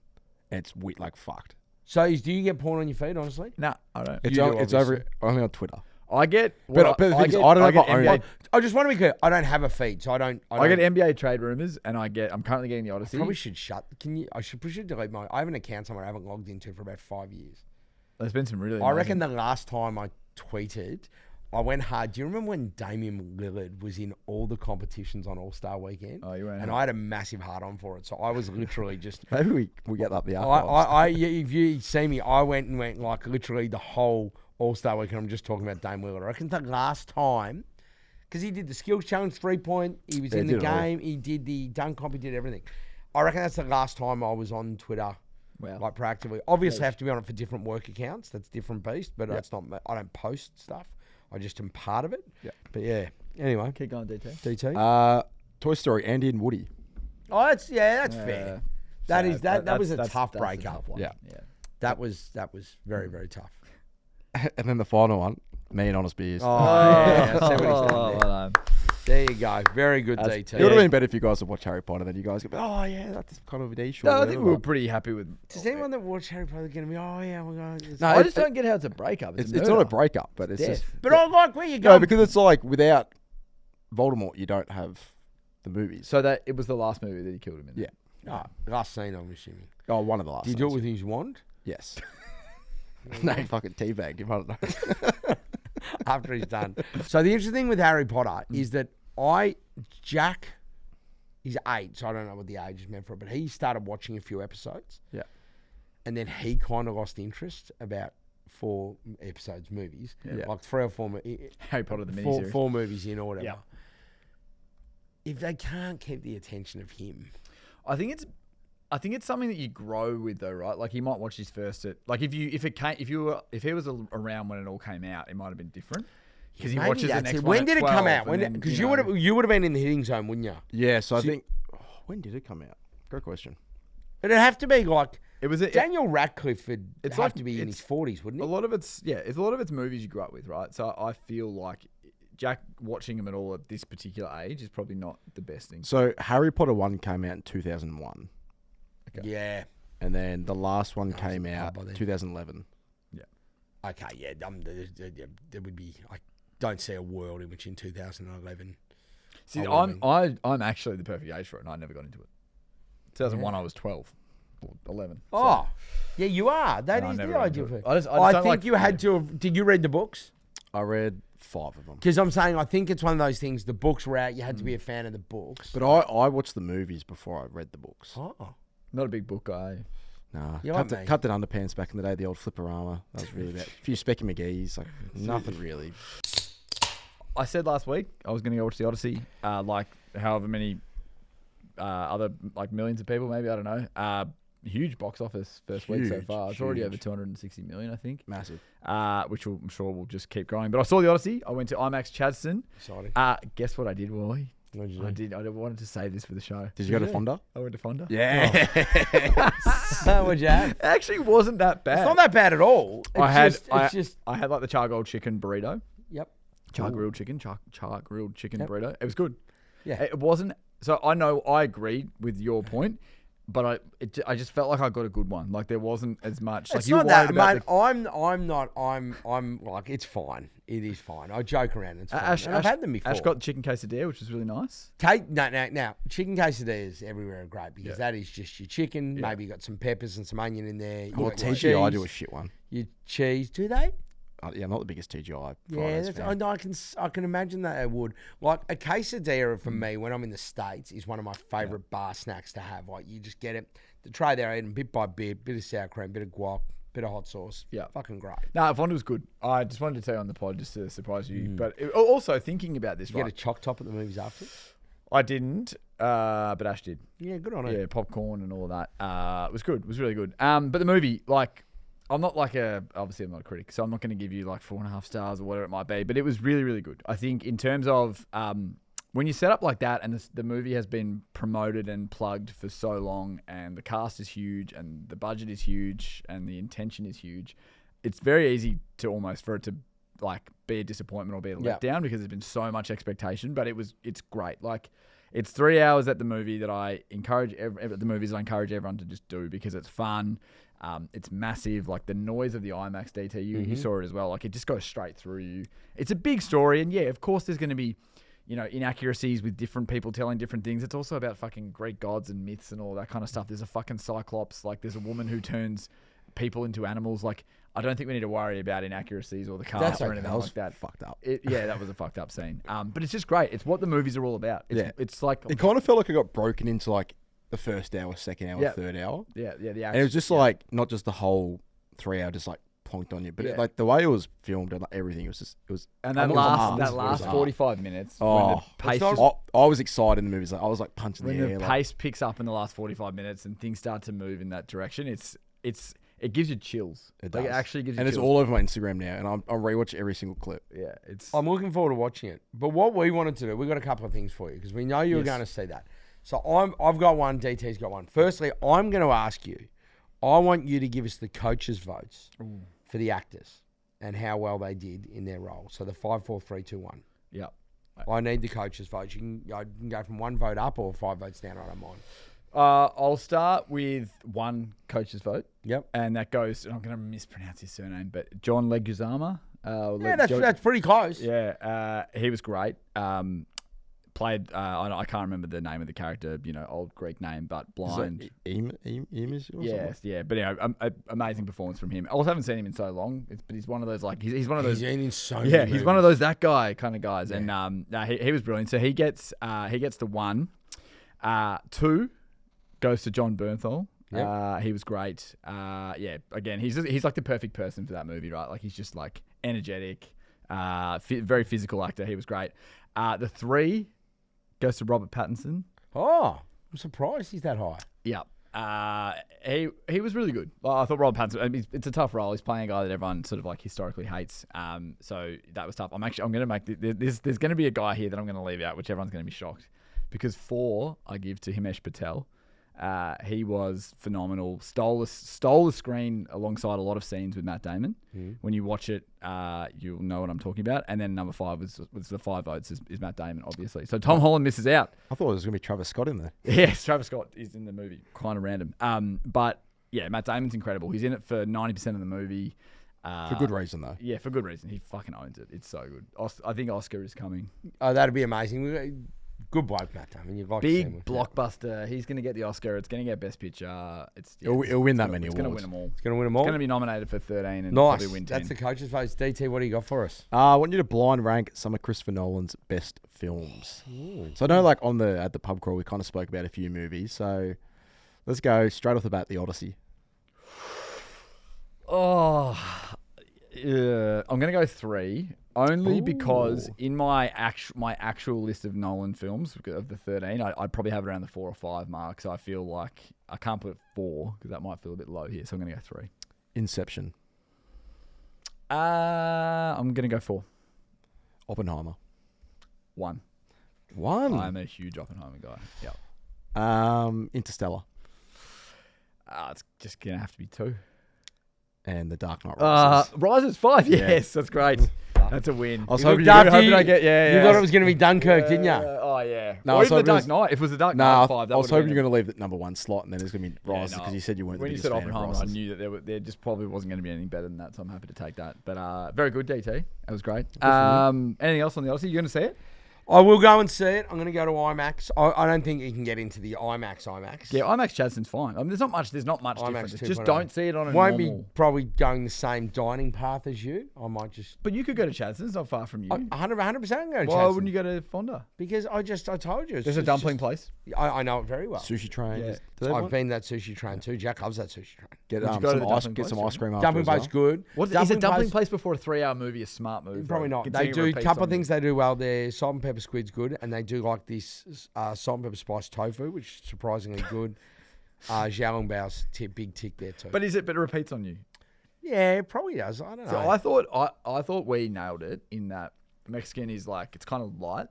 And it's like fucked. So do you get porn on your feed? Honestly, No, I don't. It's do, it's over only on Twitter. I get. But the thing is, I don't have my own- NBA, I just want to be clear. I don't have a feed, so I don't. I get NBA trade rumors, and I'm currently getting the Odyssey. Probably should shut. Can you? I should delete my. I have an account somewhere I haven't logged into for about 5 years. There's been some really. I amazing- reckon the last time I tweeted, I went hard. Do you remember when Damian Lillard was in all the competitions on All-Star Weekend? Oh, you went And hard. I had a massive heart on for it. So I was literally just. Maybe we get up the archives. If you see me, I went like literally the whole All-Star Weekend. I'm just talking about Dame Lillard. I reckon the last time, because he did the skills challenge 3-point, he was Yeah, in he the did it all. game, he did the dunk comp, he did everything. I reckon that's the last time I was on Twitter. Wow. Like proactively. Obviously, I have to be on it for different work accounts. That's different beast, but Yep. it's not. I don't post stuff. I just am part of it. Yep. But yeah. Anyway, Keep going, DT. DT. Toy Story, Andy and Woody. Oh, that's fair. That So is that was a that's- tough that's a breakup. tough one. Yeah. Yeah. That was very very tough. And then the final one, me and Honest Beers. Oh yeah, I see what he's done Oh, there. well done. There you go. Very good, That's- DT. It would have been better if you guys had watched Harry Potter. Then you guys could be, oh yeah, that's kind of a niche. or No, I whatever, think we were but- pretty happy with. Does anyone that watched Harry Potter going to be? Oh yeah, we're going. No, I it- just don't get how it's a breakup. It's not a murder. breakup, but it's Death. just But I like where you're no, going. because it's like without Voldemort, you don't have the movies. So that it was the last movie that he killed him in. Yeah. Last scene, I'm assuming. Oh, one of the last. Did you do it ones. with his wand? Yes. No, fucking teabagged him. I don't know. after he's done. So the interesting thing with Harry Potter is that Jack, he's 8, so I don't know what the age is meant for, but he started watching a few episodes. Yeah. And then he kind of lost interest about 4 episodes movies. Yeah. Like 3 or 4 Harry Potter the miniseries. 4 movies in or whatever. Yeah. If they can't keep the attention of him. I think it's something that you grow with though, right? Like he might watch his first like if he was around when it all came out, it might have been different. Because he Maybe watches the that's next it. one When at did it come 12, out? and then, Because you know, you would have been in the hitting zone, wouldn't you? Yeah, so I think... when did it come out? Great question. It'd have to be like... It was Daniel Radcliffe would it's have like- to be in his 40s, wouldn't a he? lot of it's movies you grew up with, right? So I feel like Jack watching them at all at this particular age is probably not the best thing. So Harry Potter 1 came out in 2001. Okay. Yeah. And then the last one I was came a out bub by then. 2011. Okay, yeah. There would be... I don't see a world in which in 2011... See, I would've I'm actually the perfect age for it, and I never got into it. 2001, I was 12 or 11. so- Oh, yeah, you are. That No, I is never the got idea. into of it. it. I just I don't think like- you had to have... Did you read the books? I read 5 of them. Because I'm saying I think it's one of those things, the books were out, you had to be a fan of the books. But I watched the movies before I read the books. Oh. Not a big book guy. Nah, You like me? Captain Underpants back in the day, the old Flipperama. That was really bad. A few Specky McGee's, like nothing really. I said last week I was going to go watch the Odyssey, like however many other like millions of people, maybe I don't know. Huge box office first week so Huge, far. It's already huge. over 260 million, I think. Massive. Which I'm sure will just keep growing. But I saw the Odyssey. I went to IMAX Chadstone. Exciting. Guess what I did, Wally? What did you I do? did. I wanted to save this for the show. Did you go to Fonda? I went to Fonda. Yeah. What'd you have? It actually wasn't that bad. It's not that bad at all. It's I had just... I had like the char grilled chicken burrito. Yep. Char grilled chicken Yep. burrito. It was good. Yeah. It wasn't. So I know I agree with your point, but I just felt like I got a good one. Like there wasn't as much. Like It's you not were that, worried about mate. I'm like, it's fine. It is fine. I joke around. It's fine. Ash, And I've had them before. Ash got chicken quesadilla, which was really nice. Now, chicken quesadillas everywhere are great because that is just your chicken. Yeah. Maybe you got some peppers and some onion in there. You Well, got your TGI do cheese, a shit one. your cheese. Do they? Yeah, I'm not the biggest TGI. Yeah, Fridays I fan. I can imagine that they would. Like a quesadilla for me when I'm in the States is one of my favorite bar snacks to have. Like you just get it, the tray there, eating bit by bit, bit of sour cream, bit of guac, bit of hot sauce. Yeah. Fucking great. No, Fonda was good. I just wanted to tell you on the pod just to surprise you. But also thinking about this, You get right? a choc top at the movies after? I didn't, but Ash did. Yeah, good on it. Yeah, popcorn and all of that. It was good. It was really good. But the movie, like, I'm not like obviously I'm not a critic, so I'm not going to give you like 4.5 stars or whatever it might be, but it was really, really good. I think in terms of when you set up like that and the movie has been promoted and plugged for so long and the cast is huge and the budget is huge and the intention is huge, it's very easy to almost for it to like be a disappointment or be a letdown because there's been so much expectation, but it's great. Like it's 3 hours at the movie that I encourage everyone to just do because it's fun. It's massive, like the noise of the IMAX DT, you saw it as well. Like it just goes straight through you. It's a big story, and yeah, of course there's going to be, inaccuracies with different people telling different things. It's also about fucking Greek gods and myths and all that kind of stuff. There's a fucking cyclops. Like there's a woman who turns people into animals. Like I don't think we need to worry about inaccuracies or the cast or anything like that. Fucked up. That was a fucked up scene. But it's just great. It's what the movies are all about. It's like It kind of felt like it got broken into like the first hour, second hour, third hour. the action. And it was just like not just the whole 3 hour just like plonked on you, but like the way it was filmed and like, everything it was. And that it was last art. 45 minutes when Oh, the pace I was excited in the movies. Like, I was like punching when the the air. pace picks up in the last 45 minutes and things start to move in that direction, it gives you chills. It Like, does. it actually gives you And chills. it's all over my Instagram now, and I'm rewatch every single clip. Yeah, it's I'm looking forward to watching it. But what we wanted to do, we got a couple of things for you because we know you were Yes. going to see that. So I've got one, DT's got one. Firstly, I'm going to ask you, I want you to give us the coaches' votes for the actors and how well they did in their role. So the 5, 4, 3, 2, 1. yeah. I need the coaches' votes. You can go from 1 vote up or 5 votes down. I don't mind. I'll start with one coach's vote. Yep. And that goes, and I'm going to mispronounce his surname, but John Leguizamo. Yeah, that's pretty close. Yeah, he was great. played. I can't remember the name of the character. Old Greek name, but blind. Emus or Yes, yeah. But amazing performance from him. I also haven't seen him in so long. But he's one of those he's one of those. He's in so many Yeah, he's movies. one of those that guy kind of guys. Yeah. And he was brilliant. So he gets the 1. 2 goes to John Bernthal. Yep. He was great. Again, he's like the perfect person for that movie, right? Like he's just like energetic, very physical actor. He was great. The 3 goes to Robert Pattinson. Oh, I'm surprised he's that high. Yeah. He was really good. I thought Robert Pattinson. I mean, it's a tough role. He's playing a guy that everyone sort of like historically hates. So that was tough. I'm going to make there's going to be a guy here that I'm going to leave out, which everyone's going to be shocked, because 4 I give to Himesh Patel. He was phenomenal. Stole the screen alongside a lot of scenes with Matt Damon. When you watch it, you'll know what I'm talking about. And then number 5 was the 5 votes is Matt Damon, obviously. So Tom Holland misses out. I thought it was going to be Travis Scott in there. Yes, Travis Scott is in the movie. Kind of random. But yeah, Matt Damon's incredible. He's in it for 90% of the movie. For good reason, though. Yeah, for good reason. He fucking owns it. It's so good. I think Oscar is coming. Oh, that'd be amazing. Good bloke, Matt Damon. You'd like to see him. Big blockbuster. He's going to get the Oscar. It's going to get Best Picture. He'll win that many awards. It's going to win them all. It's going to win them all. It's going to be nominated for 13 and Nice. probably win 10. That's the coach's votes. DT, what do you got for us? I want you to blind rank some of Christopher Nolan's best films. So I know, like at the pub crawl, we kind of spoke about a few movies. So let's go straight off the bat. The Odyssey. Oh, yeah. I'm going to go 3. Only because in my actual list of Nolan films of the 13, I'd probably have around the 4 or 5 mark. So I feel like I can't put 4 because that might feel a bit low here. So I'm going to go 3. Inception. I'm going to go 4. Oppenheimer. 1. I'm a huge Oppenheimer guy. Yeah. Interstellar. It's just going to have to be 2. And The Dark Knight Rises. Rises 5. Yeah. Yes, that's great. That's a win. I was You hoping looked you after hoping I get You thought it was going to be Dunkirk, didn't you? Oh, yeah. No, I Or was even The hoping it Dark was- Knight. If it was The Dark No, Knight I 5, that was would've hoping been you're going to leave the number 1 slot, and then there's going to be Rises no. because you said you weren't When the you biggest said fan of Oppenheimer, I Rises. knew that there just probably wasn't going to be anything better than that, so I'm happy to take that. But very good, DT. That was great. Anything else on the Odyssey? You going to see it? I will go and see it. I'm going to go to IMAX. I don't think you can get into the IMAX. Yeah, IMAX Chadson's fine. I mean, there's not much IMAX difference. Just 2.0. don't see it on a Won't normal... be probably going the same dining path as you. I might just... But you could go to Chadson's. It's not far from you. 100% go to Why Chadston. wouldn't you go to Fonda? Because I told you. There's a dumpling place. I know it very well. Sushi train. Yeah. Do they have I've one? been to that sushi train too. Jack loves that sushi train. Get Would you go to the some ice, dumpling get place, some yeah? ice cream after Dumpling as well. place good. Is a dumpling place before a 3-hour movie a smart move? Probably though, not. They considering it do a repeats couple of on things they do well. Their salt and pepper squid's good, and they do like this salt and pepper spice tofu, which is surprisingly good. Xiaolongbao's big tick there too. But it repeats on you? Yeah, it probably does. I don't know. So I thought we nailed it in that Mexican is like, it's kind of light.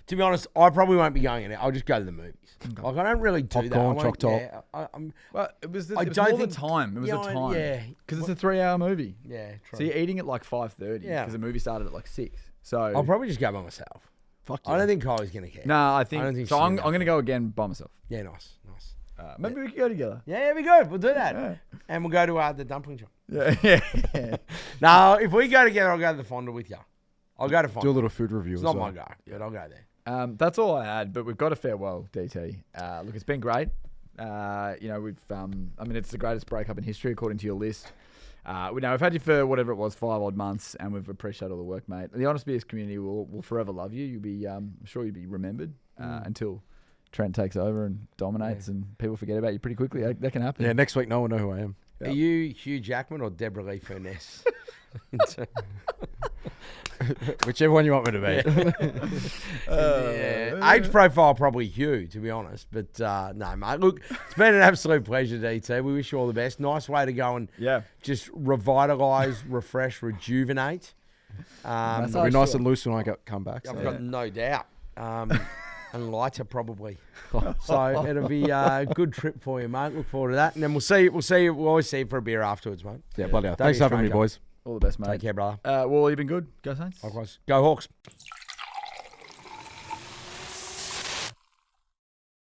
To be honest, I probably won't be going in it. I'll just go to the movies. Like, I don't really do that. Popcorn, I choc top. Yeah, Well, it was I more don't the think- time. It was yeah, the time. yeah. Because it's a 3-hour movie. yeah, true. So you're eating at like 5:30 Yeah. because the movie started at like 6. So I'll probably just go by myself. Fuck I don't think Kylie's going to care. no, I think, I don't think so. she's I'm gonna going to go again by myself. Yeah, nice. Maybe we could go together. Yeah, we good. We'll do that. Yeah. And we'll go to the dumpling shop. Yeah. No, if we go together, I'll go to the Fonda with you. I'll go to Fonda. Do a little food review It's as not well. my go, but I'll go there. That's all I had, but we've got a farewell, DT. Look, it's been great. We've, it's the greatest breakup in history, according to your list. We've had you for whatever it was, 5 odd months, and we've appreciated all the work, mate. The Honest Beers community will forever love you. You'll be, I'm sure you'll be remembered until Trent takes over and dominates, and people forget about you pretty quickly. That can happen. Yeah, next week no one will know who I am. Are you Hugh Jackman or Deborah Lee Furness? Whichever one you want me to be. Yeah. Age profile probably Hugh, to be honest. But no, mate. Look, it's been an absolute pleasure, DT. We wish you all the best. Nice way to go and just revitalise, refresh, rejuvenate. It'll be nice and loose when I come back. I've got no doubt. And lighter probably. So it'll be a good trip for you, mate. Look forward to that. And then we'll see you. We'll always see you for a beer afterwards, mate. Yeah, bloody hell. Don't Thanks be a for having me, stranger. boys. All the best, mate. Take care, brother. Well, you've been good. Go Saints. Likewise. Go Hawks.